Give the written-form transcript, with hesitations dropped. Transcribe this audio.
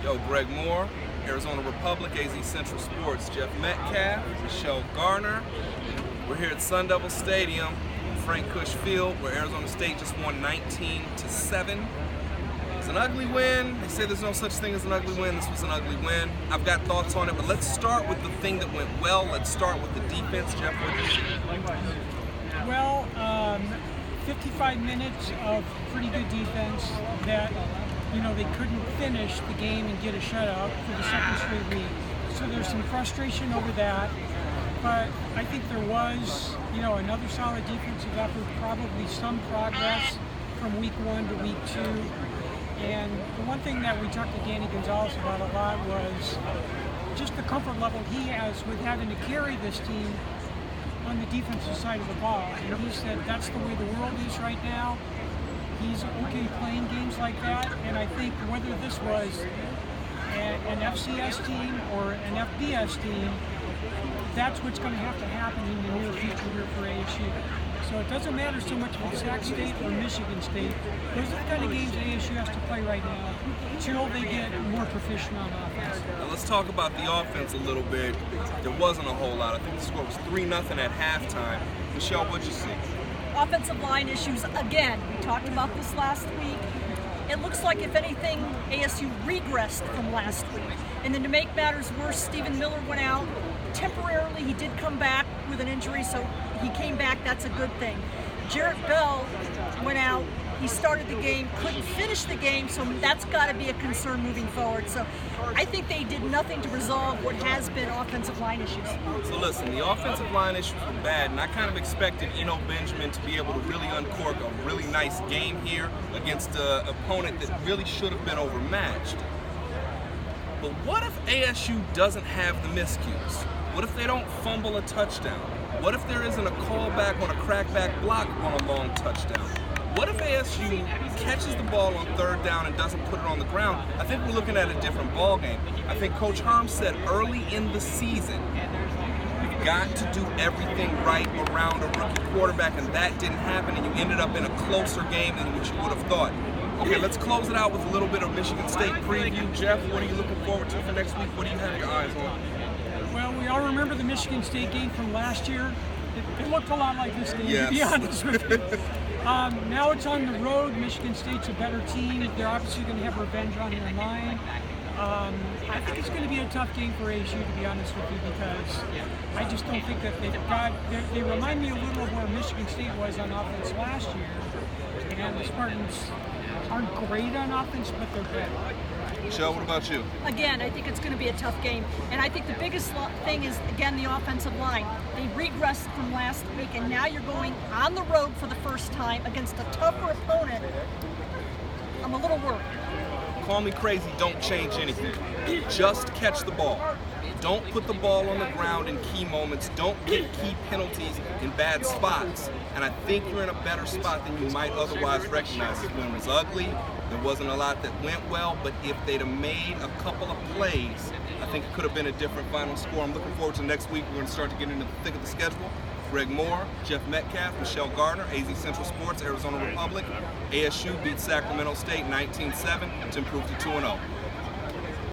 Yo, Greg Moore, Arizona Republic, AZ Central Sports, Jeff Metcalf, Michelle Garner. We're here at Sun Devil Stadium, Frank Cush Field, where Arizona State just won 19-7. It's an ugly win. They say there's no such thing as an ugly win. This was an ugly win. I've got thoughts on it, but let's start with the thing that went well. Let's start with the defense. Jeff, what did you see? Well, 55 minutes of pretty good defense that, they couldn't finish the game and get a shutout for the second straight week. So there's some frustration over that. But I think there was, another solid defensive effort, probably some progress from week 1 to week 2. And the one thing that we talked to Danny Gonzalez about a lot was just the comfort level he has with having to carry this team on the defensive side of the ball. And he said that's the way the world is right now. He's okay playing games like that. And I think whether this was an FCS team or an FBS team, that's what's going to have to happen in the near future here for ASU. So it doesn't matter so much with Sac State or Michigan State. Those are the kind of games that ASU has to play right now until they get more proficient on offense. Now let's talk about the offense a little bit. There wasn't a whole lot. I think the score was 3-0 at halftime. Michelle, what'd you see? Offensive line issues again. We talked about this last week. It looks like, if anything, ASU regressed from last week. And then to make matters worse, Stephen Miller went out. Temporarily, he did come back with an injury, so he came back. That's a good thing. Jarrett Bell went out. He started the game, couldn't finish the game, so that's got to be a concern moving forward. So I think they did nothing to resolve what has been offensive line issues. So listen, the offensive line issues were bad, and I kind of expected Benjamin to be able to really uncork a really nice game here against an opponent that really should have been overmatched. But what if ASU doesn't have the miscues? What if they don't fumble a touchdown? What if there isn't a callback on a crackback block on a long touchdown? What if ASU catches the ball on third down and doesn't put it on the ground? I think we're looking at a different ball game. I think Coach Herm said early in the season, you've got to do everything right around a rookie quarterback, and that didn't happen, and you ended up in a closer game than what you would have thought. Okay, let's close it out with a little bit of Michigan State preview. Jeff, what are you looking forward to for next week? What do you have your eyes on? Well, we all remember the Michigan State game from last year. It looked a lot like this game, yes, to be honest with you. Now it's on the road. Michigan State's a better team. They're obviously going to have revenge on their mind. I think it's going to be a tough game for ASU, to be honest with you, because I just don't think that they remind me a little of where Michigan State was on offense last year. And the Spartans aren't great on offense, but they're good. Michelle, what about you? Again, I think it's going to be a tough game. And I think the biggest thing is, again, the offensive line. They regressed from last week, and now you're going on the road for the first time against a tougher opponent. I'm a little worried. Call me crazy, don't change anything. Just catch the ball. Don't put the ball on the ground in key moments. Don't get key penalties in bad spots. And I think you're in a better spot than you might otherwise recognize. This win was ugly. There wasn't a lot that went well, but if they'd have made a couple of plays, I think it could have been a different final score. I'm looking forward to next week. We're going to start to get into the thick of the schedule. Greg Moore, Jeff Metcalf, Michelle Garner, AZ Central Sports, Arizona Republic. ASU beat Sacramento State 19-7 to improve to 2-0.